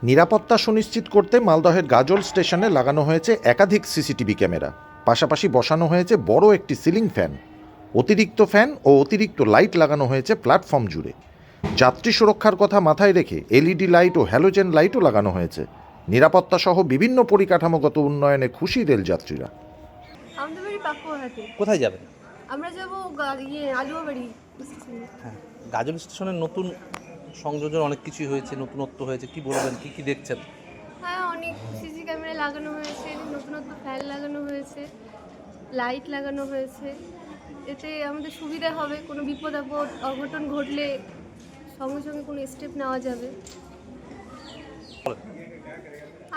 নিরাপত্তা সুনিশ্চিত করতে মালদহের গাজল স্টেশনে লাগানো হয়েছে একাধিক সিসিটিভি ক্যামেরা, পাশাপাশি বসানো হয়েছে বড় একটি সিলিং ফ্যান। অতিরিক্ত ফ্যান ও অতিরিক্ত লাইট লাগানো হয়েছে প্ল্যাটফর্ম জুড়ে। যাত্রী সুরক্ষার কথা মাথায় রেখে এলইডি লাইট ও হ্যালোজেন লাইটও লাগানো হয়েছে। নিরাপত্তা সহ বিভিন্ন পরিকাঠামোগত উন্নয়নে খুশি রেল যাত্রীরা। আমাদের বাড়ি পাকুয়াহাটি। কোথায় যাবেন? আমরা যাবো আলুয়াবাড়ি স্টেশনে। হ্যাঁ, গাজল স্টেশনের নতুন সংযোজন অনেক কিছুই হয়েছে, নতুনত্ব হয়েছে, কি বলবেন, কি কি দেখছেন? হ্যাঁ, অনেক সিসি ক্যামেরা লাগানো হয়েছে, নতুনত্ব ফ্যান লাগানো হয়েছে, লাইট লাগানো হয়েছে। এতে আমাদের সুবিধা হবে, কোনো বিপদ আপদ অঘটন ঘটলে সঙ্গে সঙ্গে কোনো স্টেপ নেওয়া যাবে।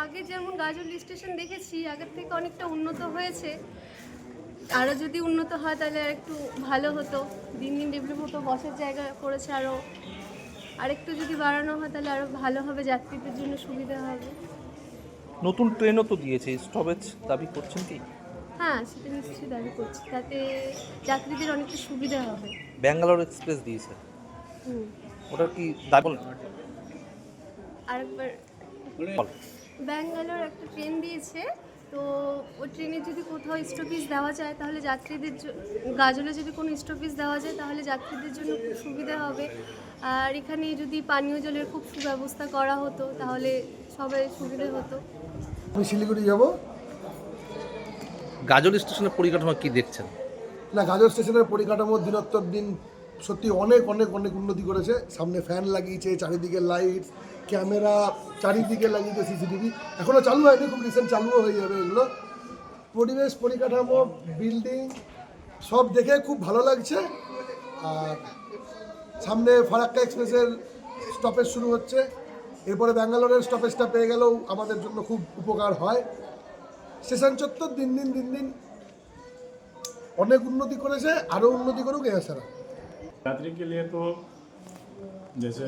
আগে যেমন গাজল স্টেশন দেখেছি, আগের থেকে অনেকটা উন্নত হয়েছে। আরও যদি উন্নত হয় তাহলে একটু ভালো হতো। দিন দিন ডেভেলপ হতো, বসার জায়গা করেছে আরও। আরেকটু যদি বাড়ানো হয় তাহলে আরও ভালো হবে, যাত্রীদের জন্য সুবিধা হবে। নতুন ট্রেনও তো দিয়েছে, স্টপেজ দাবি করছেন কি? হ্যাঁ, সেটা নিশ্চয়ই দাবি করছি, তাতে যাত্রীদের অনেকটা সুবিধা হবে। ব্যাঙ্গালোর এক্সপ্রেস দিয়েছে, ওটার কি দাবি? আরেকবার ব্যাঙ্গালোর একটা ট্রেন দিয়েছে, তো ওই ট্রেনে যদি কোথাও স্টপেজ দেওয়া যায় তাহলে যাত্রীদের গাজলে যদি কোনো স্টপেজ দেওয়া যায় তাহলে যাত্রীদের জন্য খুব সুবিধা হবে। আর এখানে যদি পানীয় জলের খুব সুব্যবস্থা করা হতো তাহলে সবাই সুবিধা হতো। আমি শিলিগুড়ি যাব। গাজল স্টেশনের পরিকাঠামো কি দেখছেন? না, গাজল স্টেশনের পরিকাঠামো দিনোত্তর দিন সত্যি অনেক অনেক অনেক উন্নতি করেছে। সামনে ফ্যান লাগিয়েছে, চারিদিকে লাইট, ক্যামেরা চারিদিকে লাগিয়েছে, সিসিটিভি এখনও চালু হয়নি, খুব রিসেন্ট চালুও হয়ে যাবে এগুলো। পরিবেশ, পরিকাঠামো, বিল্ডিং সব দেখে খুব ভালো লাগছে। আর সামনে ফারাক্কা এক্সপ্রেসের স্টপেজ শুরু হচ্ছে, এরপরে ব্যাঙ্গালোরের স্টপেজটা পেয়ে গেলেও আমাদের জন্য খুব উপকার হয়। স্টেশন চত্বর দিন দিন অনেক উন্নতি করেছে, আরও উন্নতি করুক এছাড়া। यात्री के लिए तो जैसे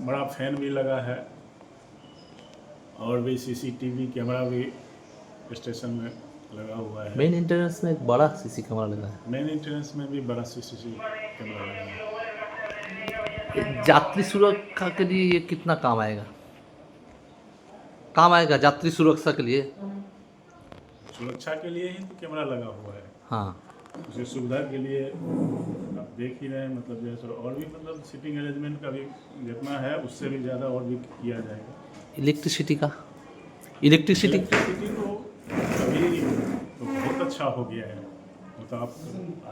बड़ा फैन भी लगा है और भी सीसीटीवी कैमरा भी स्टेशन में लगा हुआ है। मेन एंट्रेंस में एक बड़ा सीसी कैमरा लगा है। मेन एंट्रेंस में भी बड़ा सीसीटीवी कैमरा लगा है। यात्री सुरक्षा के लिए ये कितना काम आएगा? काम आएगा यात्री सुरक्षा के लिए? सुरक्षा के लिए ही तो कैमरा लगा हुआ है। हाँ, उसकी सुविधा के लिए आप देख ही रहे हैं, मतलब जैसे और भी मतलब सीटिंग अरेंजमेंट का भी जितना है उससे भी ज़्यादा और भी किया जाएगा। इलेक्ट्रिसिटी का इलेक्ट्रिसिटी तो अभी तो बहुत अच्छा हो गया है, वो तो आप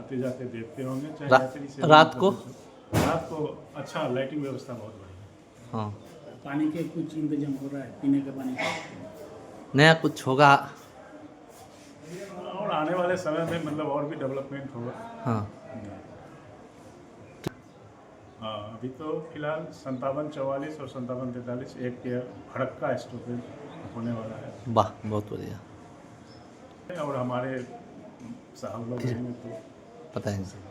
आते जाते देखते होंगे, चाहे यात्री से रात को अच्छा लाइटिंग व्यवस्था बहुत बढ़िया। हाँ, पानी के कुछ इंतजाम हो रहा है, पीने का पानी का। नया कुछ होगा। और आने वाले समय में मतलब और भी डेवलपमेंट होगा। हाँ, हाँ, अभी तो फिलहाल 5744 और 5743 एक के फरक्का स्टॉपेज होने वाला है। वाह, बहुत बढ़िया, और हमारे साहब लोग हैं तो बताएंगे।